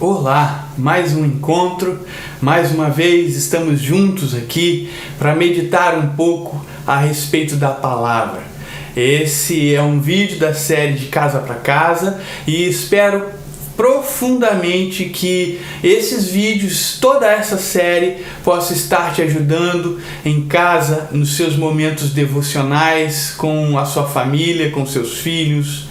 Olá, mais um encontro, mais uma vez estamos juntos aqui para meditar um pouco a respeito da palavra. Esse é um vídeo da série de Casa para Casa e espero profundamente que esses vídeos, toda essa série, possa estar te ajudando em casa, nos seus momentos devocionais, com a sua família, com seus filhos.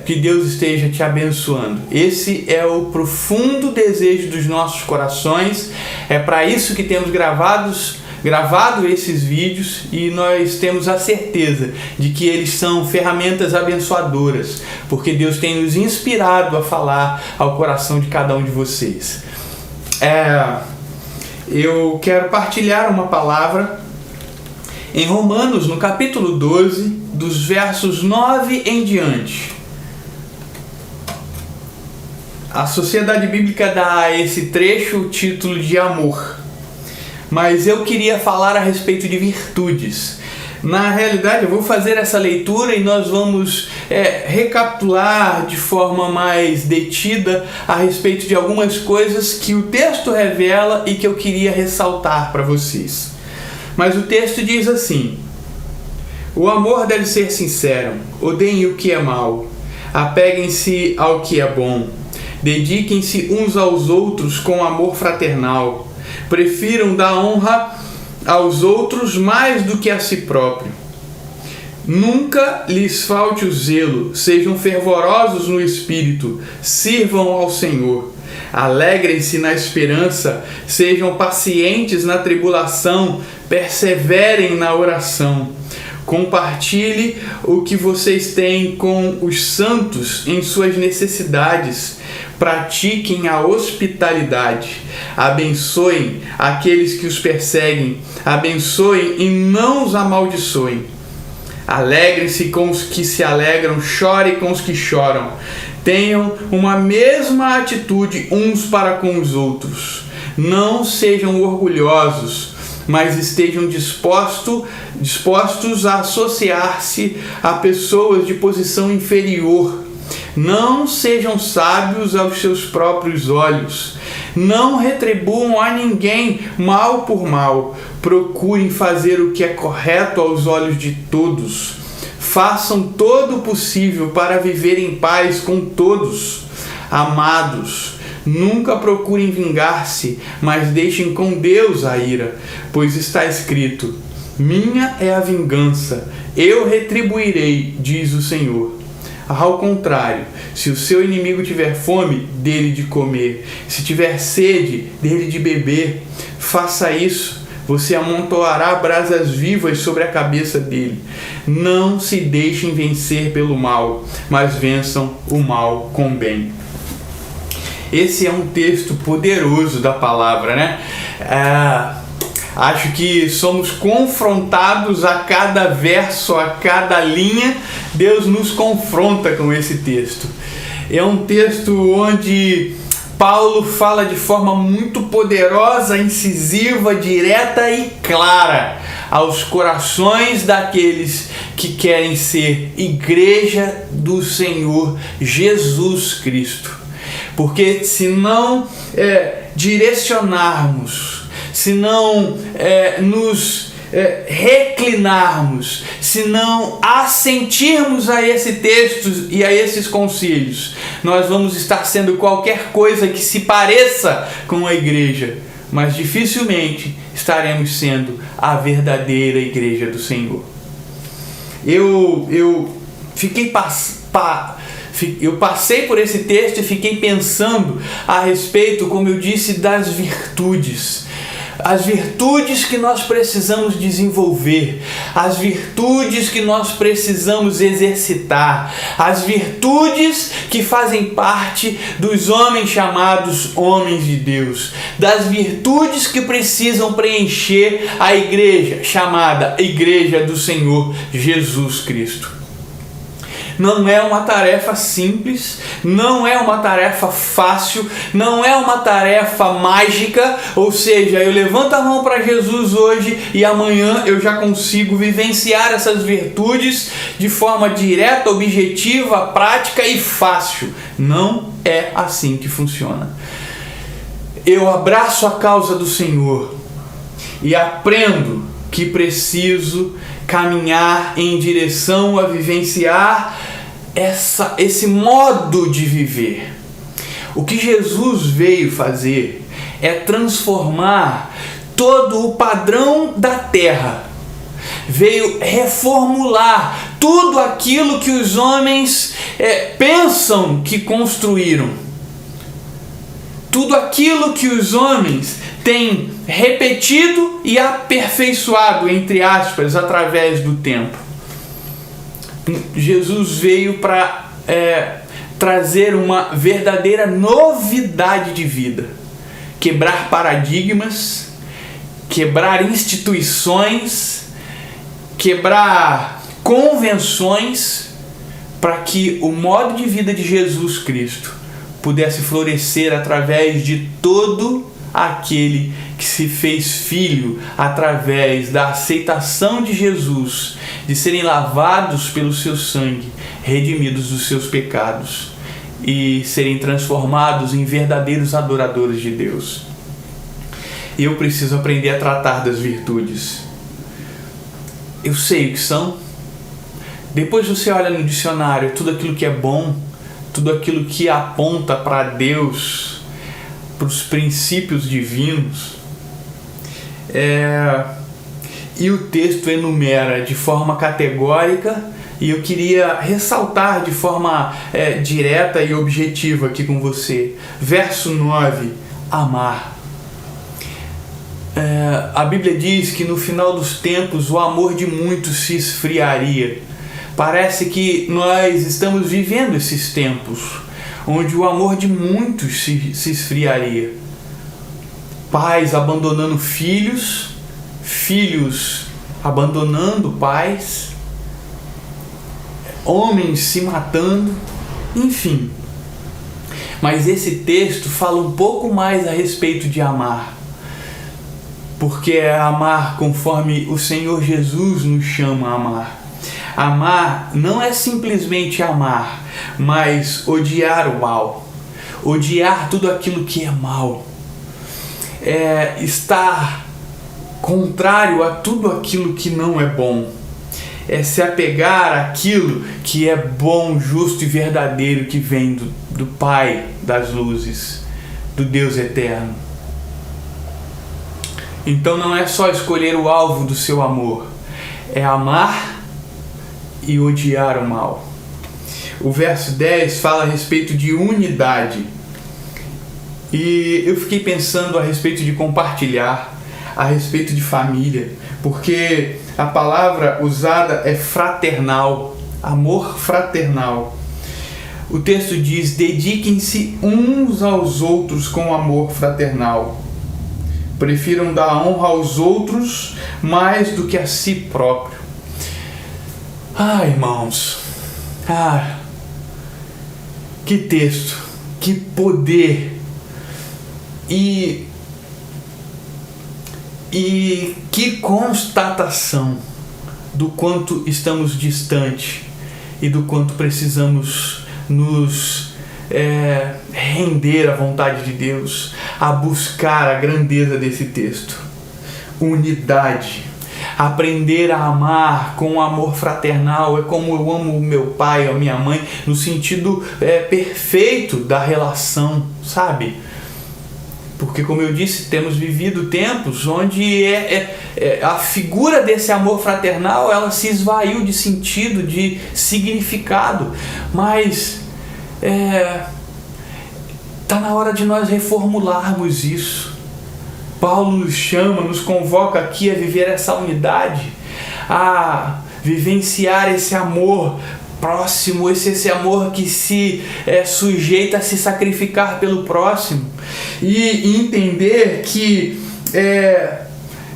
Que Deus esteja te abençoando. Esse é o profundo desejo dos nossos corações. É para isso que temos gravado esses vídeos, e nós temos a certeza de que eles são ferramentas abençoadoras, porque Deus tem nos inspirado a falar ao coração de cada um de vocês. Eu quero partilhar uma palavra em Romanos, no capítulo 12, dos versos 9 em diante. A Sociedade Bíblica dá a esse trecho o título de amor, mas eu queria falar a respeito de virtudes. Na realidade, eu vou fazer essa leitura e nós vamos recapitular de forma mais detida a respeito de algumas coisas que o texto revela e que eu queria ressaltar para vocês. Mas o texto diz assim: o amor deve ser sincero, odeiem o que é mal, apeguem-se ao que é bom, dediquem-se uns aos outros com amor fraternal, prefiram dar honra aos outros mais do que a si próprio. Nunca lhes falte o zelo, sejam fervorosos no espírito, sirvam ao Senhor. Alegrem-se na esperança, sejam pacientes na tribulação, perseverem na oração. Compartilhe o que vocês têm com os santos em suas necessidades. Pratiquem a hospitalidade. Abençoem aqueles que os perseguem. Abençoem e não os amaldiçoem. Alegrem-se com os que se alegram, chorem com os que choram. Tenham uma mesma atitude uns para com os outros. Não sejam orgulhosos, mas estejam dispostos a associar-se a pessoas de posição inferior. Não sejam sábios aos seus próprios olhos. Não retribuam a ninguém mal por mal. Procurem fazer o que é correto aos olhos de todos. Façam todo o possível para viver em paz com todos. Amados, nunca procurem vingar-se, mas deixem com Deus a ira, pois está escrito: minha é a vingança, eu retribuirei, diz o Senhor. Ao contrário, se o seu inimigo tiver fome, dê-lhe de comer. Se tiver sede, dê-lhe de beber. Faça isso. Você amontoará brasas vivas sobre a cabeça dele. Não se deixem vencer pelo mal, mas vençam o mal com bem. Esse é um texto poderoso da palavra, né? Acho que somos confrontados a cada verso, a cada linha. Deus nos confronta com esse texto. É um texto onde Paulo fala de forma muito poderosa, incisiva, direta e clara aos corações daqueles que querem ser igreja do Senhor Jesus Cristo. Porque se não direcionarmos, se não nos reclinarmos, se não assentirmos a esse texto e a esses conselhos, nós vamos estar sendo qualquer coisa que se pareça com a igreja, mas dificilmente estaremos sendo a verdadeira igreja do Senhor. Eu passei por esse texto e fiquei pensando a respeito, como eu disse, das virtudes. As virtudes que nós precisamos desenvolver, as virtudes que nós precisamos exercitar, as virtudes que fazem parte dos homens chamados homens de Deus, das virtudes que precisam preencher a igreja chamada Igreja do Senhor Jesus Cristo. Não é uma tarefa simples, não é uma tarefa fácil, não é uma tarefa mágica, ou seja, eu levanto a mão para Jesus hoje e amanhã eu já consigo vivenciar essas virtudes de forma direta, objetiva, prática e fácil. Não é assim que funciona. Eu abraço a causa do Senhor e aprendo que preciso caminhar em direção a vivenciar esse modo de viver. O que Jesus veio fazer é transformar todo o padrão da terra. Veio reformular tudo aquilo que os homens pensam que construíram. Tudo aquilo que os homens têm repetido e aperfeiçoado, entre aspas, através do tempo. Jesus veio para trazer uma verdadeira novidade de vida. Quebrar paradigmas, quebrar instituições, quebrar convenções, para que o modo de vida de Jesus Cristo pudesse florescer através de todo aquele que se fez filho, através da aceitação de Jesus, de serem lavados pelo seu sangue, redimidos dos seus pecados e serem transformados em verdadeiros adoradores de Deus. Eu preciso aprender a tratar das virtudes. Eu sei o que são. Depois você olha no dicionário, tudo aquilo que é bom, tudo aquilo que aponta para Deus, para os princípios divinos, e o texto enumera de forma categórica, e eu queria ressaltar de forma direta e objetiva aqui com você. Verso 9, amar. A Bíblia diz que no final dos tempos o amor de muitos se esfriaria. Parece que nós estamos vivendo esses tempos onde o amor de muitos se esfriaria. Pais abandonando filhos, filhos abandonando pais, homens se matando, enfim. Mas esse texto fala um pouco mais a respeito de amar, porque é amar conforme o Senhor Jesus nos chama a amar. Amar não é simplesmente amar, mas odiar o mal, odiar tudo aquilo que é mal, é estar contrário a tudo aquilo que não é bom, é se apegar àquilo que é bom, justo e verdadeiro, que vem do Pai das luzes, do Deus eterno. Então não é só escolher o alvo do seu amor, é amar e odiar o mal. O verso 10 fala a respeito de unidade. E eu fiquei pensando a respeito de compartilhar, a respeito de família, porque a palavra usada é fraternal, amor fraternal. O texto diz: dediquem-se uns aos outros com amor fraternal. Prefiram dar honra aos outros mais do que a si próprio. Irmãos, que texto, que poder e que constatação do quanto estamos distantes e do quanto precisamos nos render à vontade de Deus, a buscar a grandeza desse texto. Unidade. Aprender a amar com amor fraternal é como eu amo o meu pai, a minha mãe, no sentido perfeito da relação, sabe? Porque, como eu disse, temos vivido tempos onde a figura desse amor fraternal ela se esvaiu de sentido, de significado, mas está na hora de nós reformularmos isso. Paulo nos chama, nos convoca aqui a viver essa unidade, a vivenciar esse amor próximo, esse amor que se sujeita a se sacrificar pelo próximo, e entender que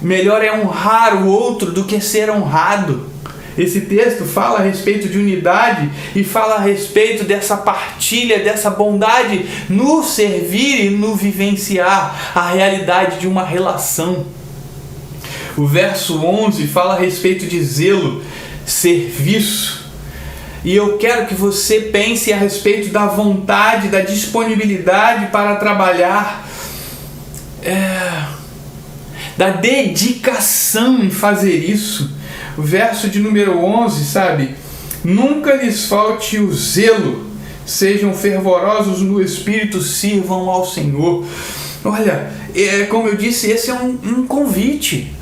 melhor é honrar o outro do que ser honrado. Esse texto fala a respeito de unidade e fala a respeito dessa partilha, dessa bondade no servir e no vivenciar a realidade de uma relação. O verso 11 fala a respeito de zelo, serviço. E eu quero que você pense a respeito da vontade, da disponibilidade para trabalhar, da dedicação em fazer isso. O verso de número 11, sabe? Nunca lhes falte o zelo, sejam fervorosos no Espírito, sirvam ao Senhor. Olha, como eu disse, esse é um convite.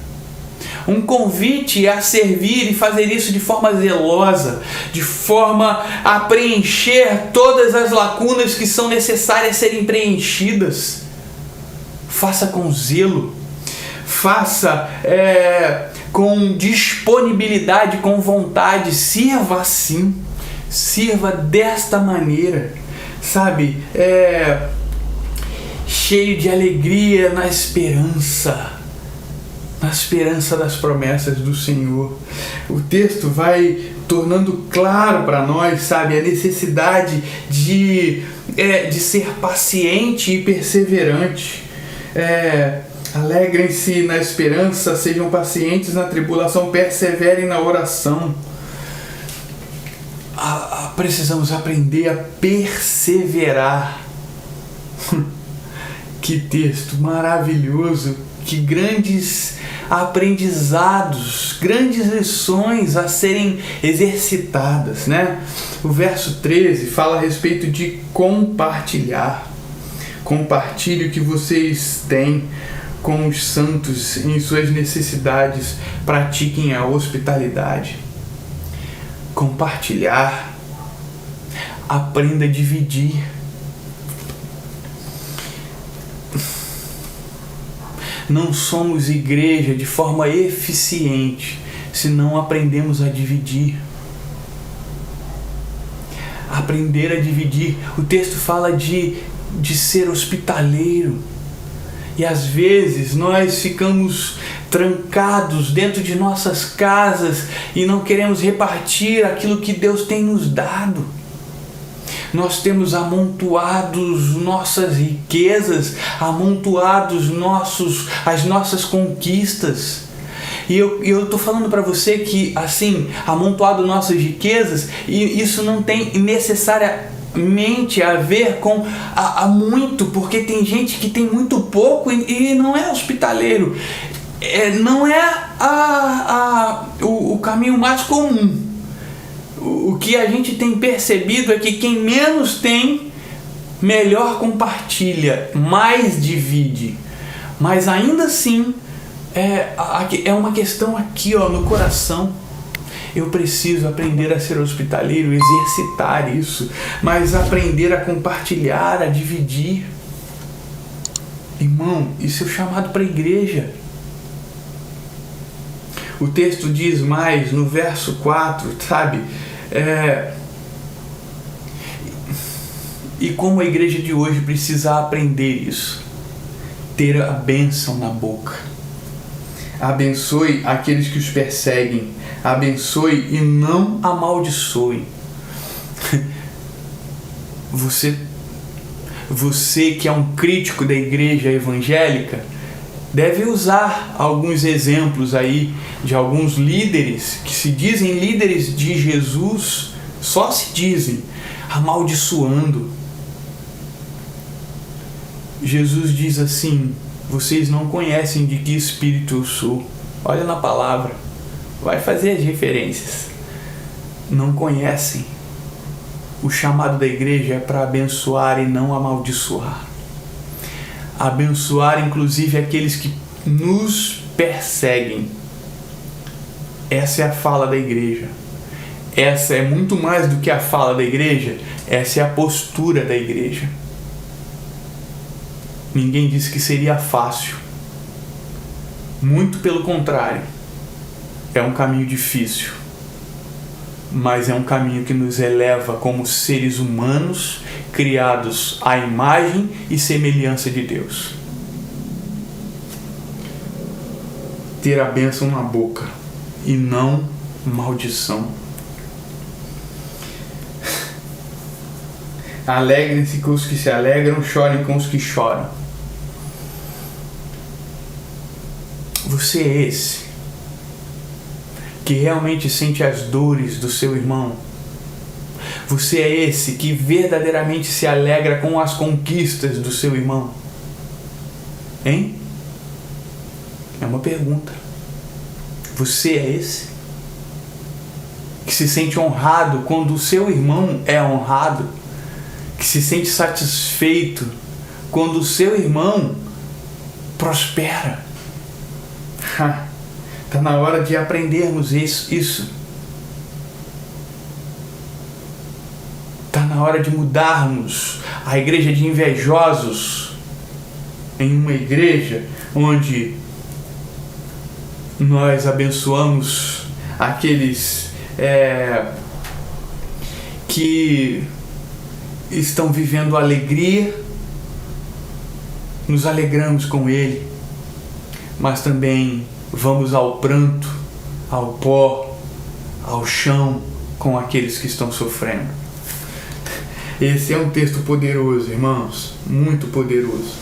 Um convite a servir e fazer isso de forma zelosa, de forma a preencher todas as lacunas que são necessárias serem preenchidas. Faça com zelo, faça com disponibilidade, com vontade, sirva assim, sirva desta maneira, sabe? Cheio de alegria na esperança das promessas do Senhor. O texto vai tornando claro para nós, sabe, a necessidade de ser paciente e perseverante. Alegrem-se na esperança, sejam pacientes na tribulação, perseverem na oração. Precisamos aprender a perseverar. Que texto maravilhoso, que grandes aprendizados, grandes lições a serem exercitadas, né? O verso 13 fala a respeito de compartilhar. Compartilhe o que vocês têm com os santos em suas necessidades, pratiquem a hospitalidade. Compartilhar, aprenda a dividir. Não somos igreja de forma eficiente se não aprendemos a dividir. Aprender a dividir. O texto fala de ser hospitaleiro. E às vezes nós ficamos trancados dentro de nossas casas e não queremos repartir aquilo que Deus tem nos dado. Nós temos amontoados nossas riquezas, amontoados as nossas conquistas. E eu estou falando para você que, assim, amontoado nossas riquezas, e isso não tem necessariamente a ver com muito, porque tem gente que tem muito pouco e não é hospitaleiro. Não é o caminho mais comum. O que a gente tem percebido é que quem menos tem, melhor compartilha, mais divide. Mas ainda assim, é uma questão aqui, no coração. Eu preciso aprender a ser hospitaleiro, exercitar isso, mas aprender a compartilhar, a dividir. Irmão, isso é o chamado para a igreja. O texto diz mais no verso 4, sabe? E como a igreja de hoje precisa aprender isso, ter a bênção na boca. Abençoe aqueles que os perseguem, abençoe e não amaldiçoe. Você que é um crítico da igreja evangélica, deve usar alguns exemplos aí de alguns líderes que se dizem líderes de Jesus, só se dizem, amaldiçoando. Jesus diz assim: vocês não conhecem de que espírito eu sou. Olha na palavra, vai fazer as referências. Não conhecem. O chamado da igreja é para abençoar e não amaldiçoar. Abençoar inclusive aqueles que nos perseguem. Essa é a fala da igreja. Essa é muito mais do que a fala da igreja. Essa é a postura da igreja. Ninguém disse que seria fácil. Muito pelo contrário. É um caminho difícil. Mas é um caminho que nos eleva como seres humanos criados à imagem e semelhança de Deus. Ter a bênção na boca e não maldição. Alegrem-se com os que se alegram, chorem com os que choram. Você é esse que realmente sente as dores do seu irmão? Você é esse que verdadeiramente se alegra com as conquistas do seu irmão? Hein? É uma pergunta. Você é esse que se sente honrado quando o seu irmão é honrado? Que se sente satisfeito quando o seu irmão prospera? Está na hora de aprendermos isso. Está na hora de mudarmos a igreja de invejosos em uma igreja onde nós abençoamos aqueles que estão vivendo alegria, nos alegramos com ele, mas também vamos ao pranto, ao pó, ao chão com aqueles que estão sofrendo. Esse é um texto poderoso, irmãos, muito poderoso.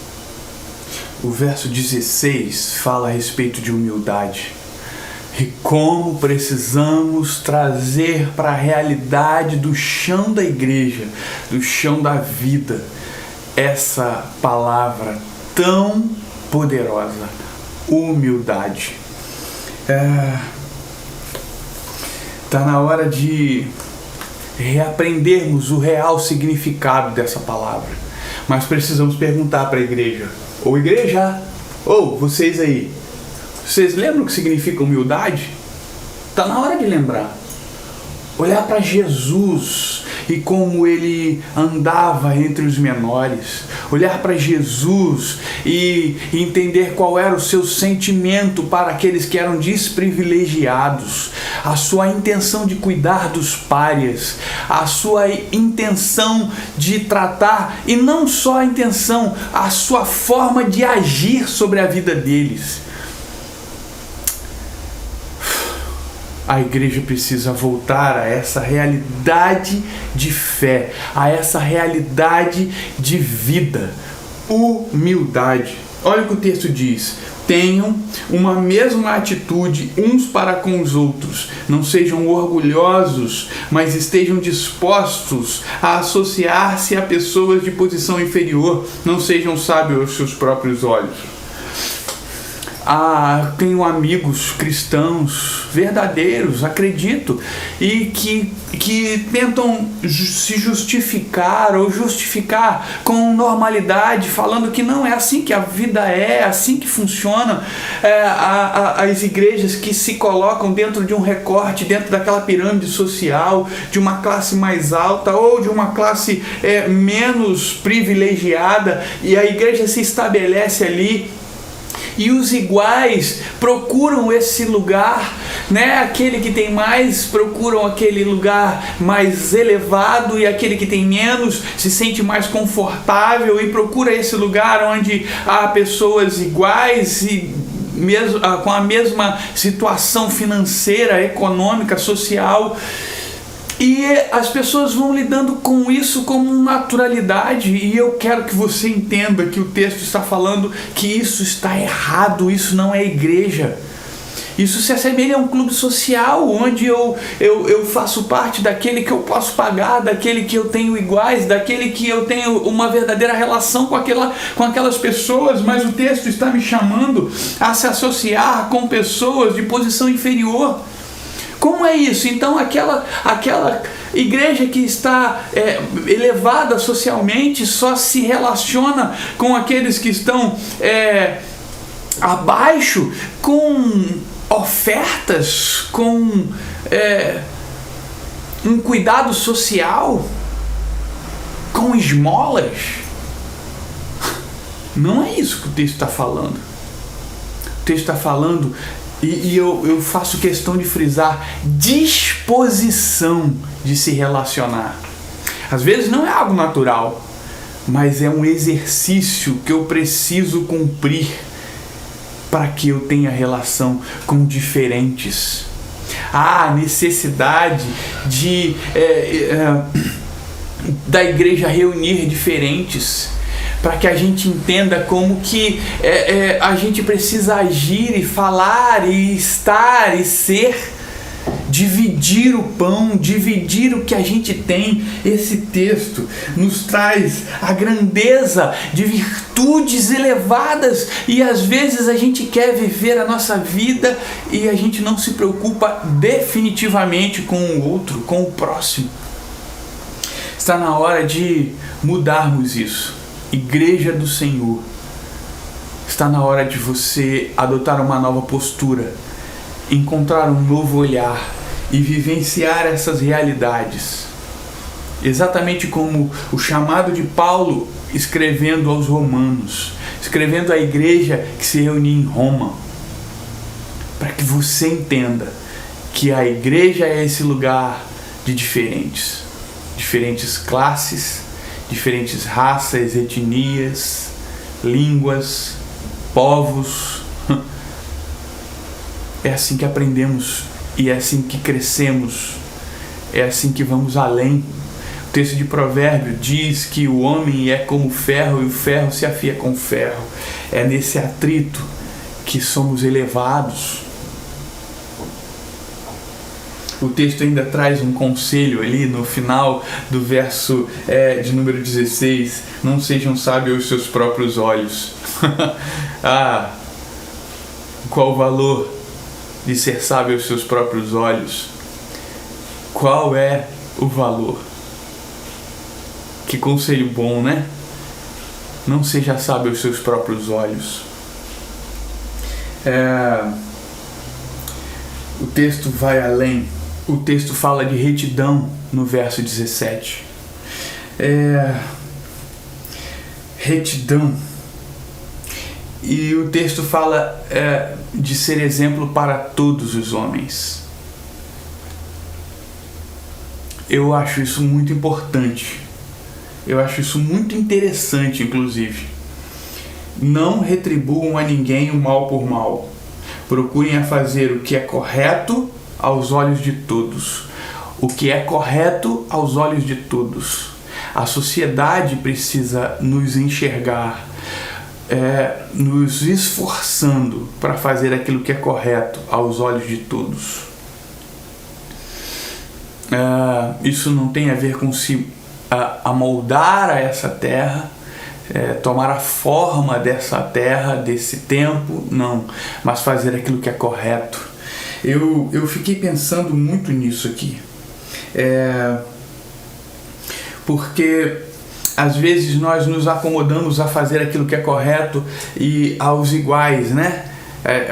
O verso 16 fala a respeito de humildade e como precisamos trazer para a realidade do chão da igreja, do chão da vida, essa palavra tão poderosa, humildade. Tá na hora de reaprendermos o real significado dessa palavra, mas precisamos perguntar para a igreja, vocês aí, vocês lembram o que significa humildade? Tá na hora de lembrar. Olhar para Jesus e como ele andava entre os menores. Olhar para Jesus e entender qual era o seu sentimento para aqueles que eram desprivilegiados. A sua intenção de cuidar dos párias. A sua intenção de tratar, e não só a intenção, a sua forma de agir sobre a vida deles. A igreja precisa voltar a essa realidade de fé, a essa realidade de vida, humildade. Olha o que o texto diz: tenham uma mesma atitude uns para com os outros, não sejam orgulhosos, mas estejam dispostos a associar-se a pessoas de posição inferior, não sejam sábios aos seus próprios olhos. Tenho amigos cristãos verdadeiros, acredito, e que tentam se justificar ou justificar com normalidade, falando que não é assim que a vida é, assim que funciona. As igrejas que se colocam dentro de um recorte, dentro daquela pirâmide social, de uma classe mais alta ou de uma classe menos privilegiada, e a igreja se estabelece ali. E os iguais procuram esse lugar, né? Aquele que tem mais procuram aquele lugar mais elevado, e aquele que tem menos se sente mais confortável e procura esse lugar onde há pessoas iguais e mesmo, com a mesma situação financeira, econômica, social. E as pessoas vão lidando com isso como naturalidade, e eu quero que você entenda que o texto está falando que isso está errado, isso não é igreja. Isso se assemelha a um clube social, onde eu faço parte daquele que eu posso pagar, daquele que eu tenho iguais, daquele que eu tenho uma verdadeira relação com aquelas pessoas, mas o texto está me chamando a se associar com pessoas de posição inferior. Como é isso? Então aquela igreja que está elevada socialmente só se relaciona com aqueles que estão abaixo, com ofertas, com um cuidado social, com esmolas. Não é isso que o texto está falando. O texto está falando, e eu faço questão de frisar, disposição de se relacionar. Às vezes não é algo natural, mas é um exercício que eu preciso cumprir para que eu tenha relação com diferentes. há necessidade da igreja reunir diferentes, para que a gente entenda como que a gente precisa agir e falar e estar e ser, dividir o pão, dividir o que a gente tem. Esse texto nos traz a grandeza de virtudes elevadas, e às vezes a gente quer viver a nossa vida e a gente não se preocupa definitivamente com o outro, com o próximo. Está na hora de mudarmos isso. Igreja do Senhor, está na hora de você adotar uma nova postura, encontrar um novo olhar e vivenciar essas realidades. Exatamente como o chamado de Paulo escrevendo aos romanos, escrevendo à igreja que se reunia em Roma, para que você entenda que a igreja é esse lugar de diferentes classes, diferentes raças, etnias, línguas, povos. É assim que aprendemos e é assim que crescemos, é assim que vamos além. O texto de Provérbio diz que o homem é como ferro e o ferro se afia com ferro. É nesse atrito que somos elevados. O texto ainda traz um conselho ali no final do verso de número 16. Não sejam sábios aos seus próprios olhos. Qual o valor de ser sábio aos seus próprios olhos? Qual é o valor? Que conselho bom, né? Não seja sábio aos seus próprios olhos. O texto vai além. O texto fala de retidão no verso 17. Retidão. E o texto fala de ser exemplo para todos os homens. Eu acho isso muito importante. Eu acho isso muito interessante, inclusive. Não retribuam a ninguém o mal por mal. Procurem a fazer o que é correto aos olhos de todos. O que é correto aos olhos de todos. A sociedade precisa nos enxergar, nos esforçando para fazer aquilo que é correto aos olhos de todos. Isso não tem a ver com se amoldar a essa terra, tomar a forma dessa terra, desse tempo, não, mas fazer aquilo que é correto. Eu fiquei pensando muito nisso aqui, porque às vezes nós nos acomodamos a fazer aquilo que é correto e aos iguais, né?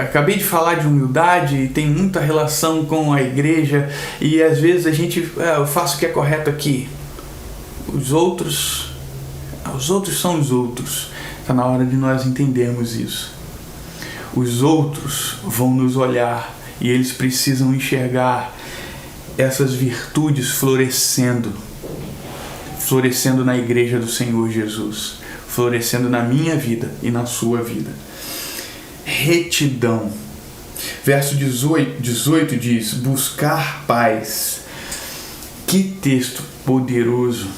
Acabei de falar de humildade e tem muita relação com a igreja, e às vezes a gente eu faço o que é correto aqui, os outros são os outros. Está na hora de nós entendermos isso. Os outros vão nos olhar e eles precisam enxergar essas virtudes florescendo na igreja do Senhor Jesus, florescendo na minha vida e na sua vida. Retidão. Verso 18 diz: buscar paz. Que texto poderoso,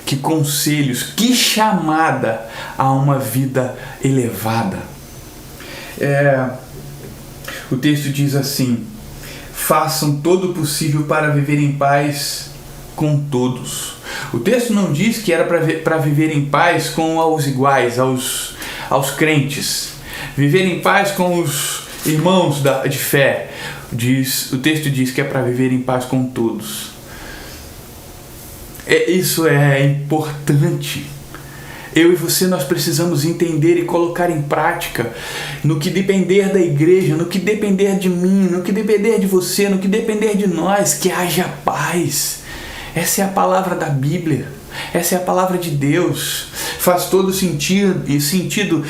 que conselhos, que chamada a uma vida elevada. O texto diz assim: façam todo o possível para viver em paz com todos. O texto não diz que era para viver em paz com os iguais, aos crentes. Viver em paz com os irmãos de fé. O texto diz que é para viver em paz com todos. Isso é importante. Eu e você, nós precisamos entender e colocar em prática, no que depender da igreja, no que depender de mim, no que depender de você, no que depender de nós, que haja paz. Essa é a palavra da Bíblia, essa é a palavra de Deus. Faz todo sentido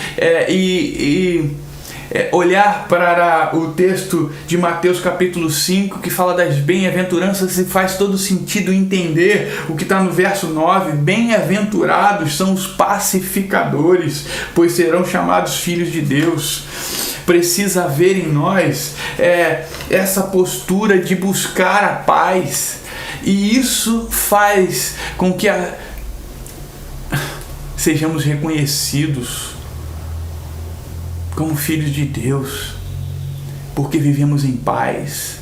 olhar para o texto de Mateus capítulo 5, que fala das bem-aventuranças, e faz todo sentido entender o que está no verso 9. Bem-aventurados são os pacificadores, pois serão chamados filhos de Deus. precisa haver em nós essa postura de buscar a paz. E isso faz com que sejamos reconhecidos como filhos de Deus, porque vivemos em paz.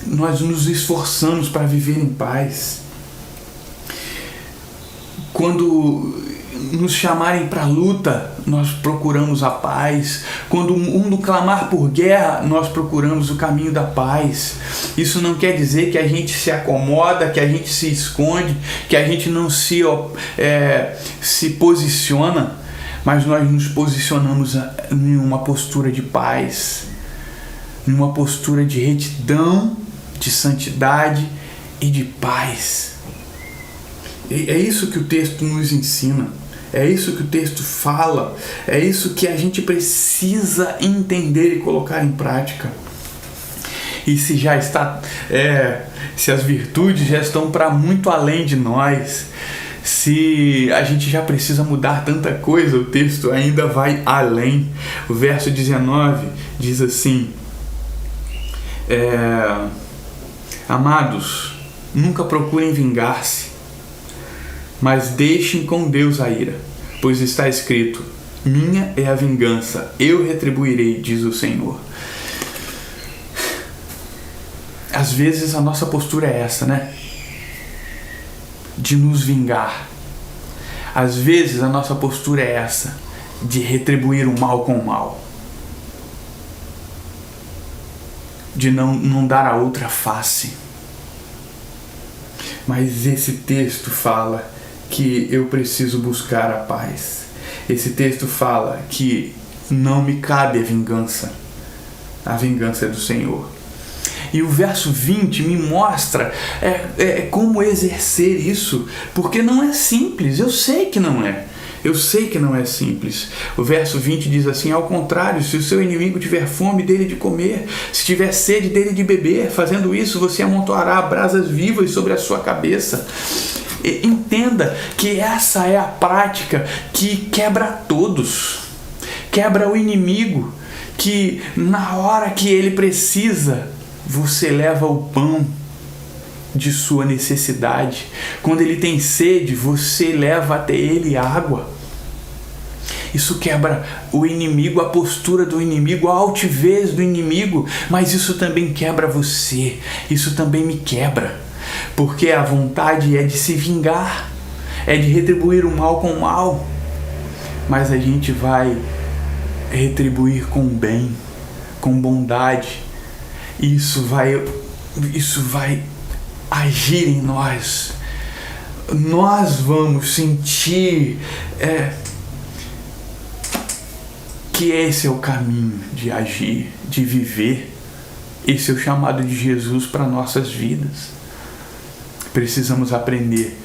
Nós nos esforçamos para viver em paz. Quando nos chamarem para a luta, nós procuramos a paz. Quando o mundo clamar por guerra, nós procuramos o caminho da paz. Isso não quer dizer que a gente se acomoda, que a gente se esconde, que a gente não se posiciona, mas nós nos posicionamos em uma postura de paz, em uma postura de retidão, de santidade e de paz. É isso que o texto nos ensina, é isso que o texto fala, é isso que a gente precisa entender e colocar em prática. E se já está, se as virtudes já estão para muito além de nós, se a gente já precisa mudar tanta coisa, o texto ainda vai além. O verso 19 diz assim: amados, nunca procurem vingar-se, mas deixem com Deus a ira, pois está escrito: minha é a vingança, eu retribuirei, diz o Senhor. Às vezes a nossa postura é essa, né? De nos vingar. Às vezes a nossa postura é essa, de retribuir o mal com o mal, de não dar a outra face. Mas esse texto fala que eu preciso buscar a paz. Esse texto fala que não me cabe a vingança é do Senhor. E o verso 20 me mostra como exercer isso, porque não é simples, eu sei que não é. Eu sei que não é simples. O verso 20 diz assim: ao contrário, se o seu inimigo tiver fome, dele de comer, se tiver sede, dele de beber. Fazendo isso, você amontoará brasas vivas sobre a sua cabeça. Entenda que essa é a prática que quebra todos. Quebra o inimigo, que na hora que ele precisa, você leva o pão de sua necessidade. Quando ele tem sede, você leva até ele água. Isso quebra o inimigo, a postura do inimigo, a altivez do inimigo, mas isso também quebra você, isso também me quebra, porque a vontade é de se vingar, é de retribuir o mal com o mal, mas a gente vai retribuir com bem, com bondade. Isso vai agir em nós. Nós vamos sentir que esse é o caminho de agir, de viver. Esse é o chamado de Jesus para nossas vidas. Precisamos aprender.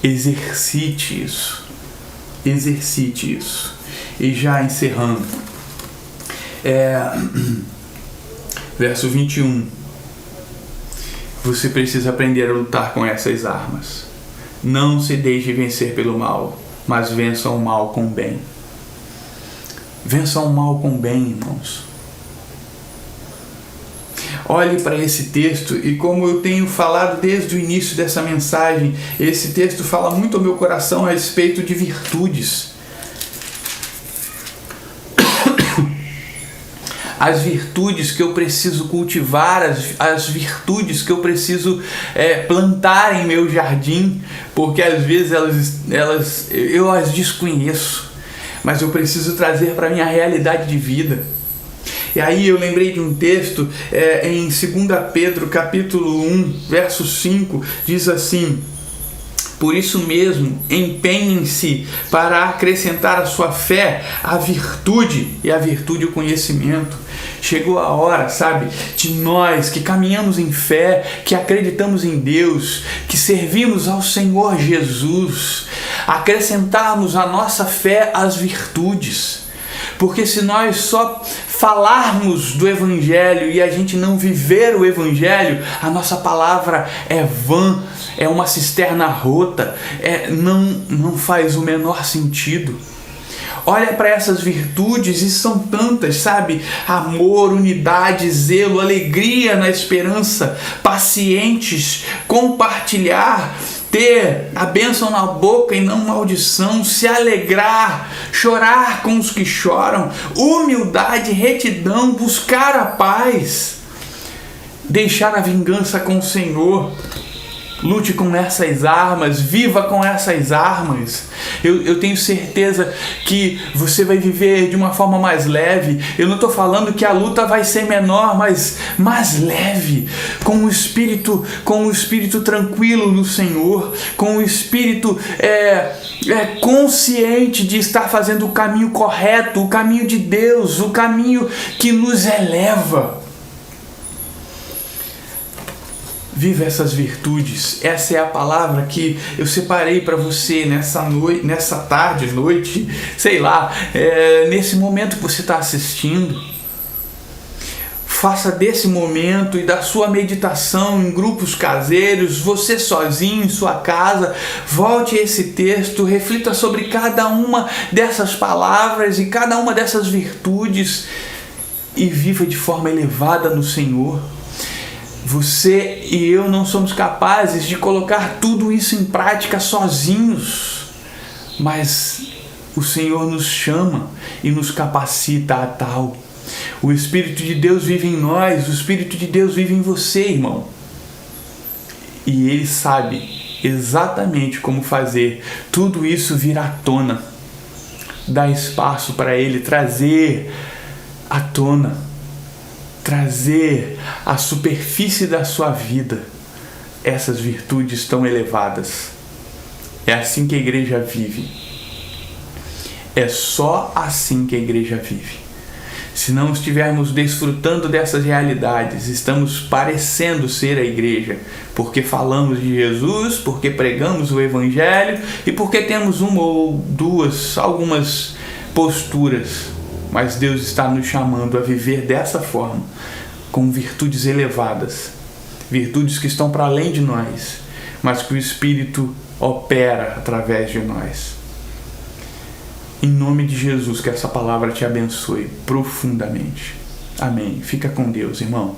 Exercite isso. Exercite isso. E já encerrando. Verso 21. Você precisa aprender a lutar com essas armas. Não se deixe vencer pelo mal, mas vença o mal com o bem. Vença o mal com o bem, irmãos. Olhe para esse texto e, como eu tenho falado desde o início dessa mensagem, esse texto fala muito ao meu coração a respeito de virtudes. As virtudes que eu preciso cultivar, as virtudes que eu preciso plantar em meu jardim, porque às vezes eu as desconheço, mas eu preciso trazer para a minha realidade de vida. E aí eu lembrei de um texto em 2 Pedro capítulo 1, verso 5, diz assim: por isso mesmo, empenhem-se para acrescentar à sua fé a virtude, e a virtude o conhecimento. Chegou a hora, sabe, de nós que caminhamos em fé, que acreditamos em Deus, que servimos ao Senhor Jesus, acrescentarmos à nossa fé as virtudes. Porque se nós só falarmos do Evangelho e a gente não viver o Evangelho, a nossa palavra é vã, é uma cisterna rota, não faz o menor sentido. Olha para essas virtudes e são tantas, sabe? Amor, unidade, zelo, alegria na esperança, pacientes, compartilhar, ter a bênção na boca e não maldição, se alegrar, chorar com os que choram, humildade, retidão, buscar a paz, deixar a vingança com o Senhor. Lute com essas armas, viva com essas armas. Eu tenho certeza que você vai viver de uma forma mais leve. Eu não estou falando que a luta vai ser menor, mas mais leve, com o espírito tranquilo no Senhor, com o espírito consciente de estar fazendo o caminho correto, o caminho de Deus, o caminho que nos eleva. Viva essas virtudes. Essa é a palavra que eu separei para você nessa tarde, noite, sei lá, nesse momento que você está assistindo. Faça desse momento e da sua meditação em grupos caseiros, você sozinho em sua casa, volte a esse texto, reflita sobre cada uma dessas palavras e cada uma dessas virtudes e viva de forma elevada no Senhor. Você e eu não somos capazes de colocar tudo isso em prática sozinhos, mas o Senhor nos chama e nos capacita a tal. O Espírito de Deus vive em nós, o Espírito de Deus vive em você, irmão. E Ele sabe exatamente como fazer tudo isso vir à tona. Dá espaço para Ele trazer à tona, trazer à superfície da sua vida essas virtudes tão elevadas. É assim que a igreja vive. É só assim que a igreja vive. Se não estivermos desfrutando dessas realidades, estamos parecendo ser a igreja, porque falamos de Jesus, porque pregamos o Evangelho e porque temos uma ou duas, algumas posturas. Mas Deus está nos chamando a viver dessa forma, com virtudes elevadas, virtudes que estão para além de nós, mas que o Espírito opera através de nós. Em nome de Jesus, que essa palavra te abençoe profundamente. Amém. Fica com Deus, irmão.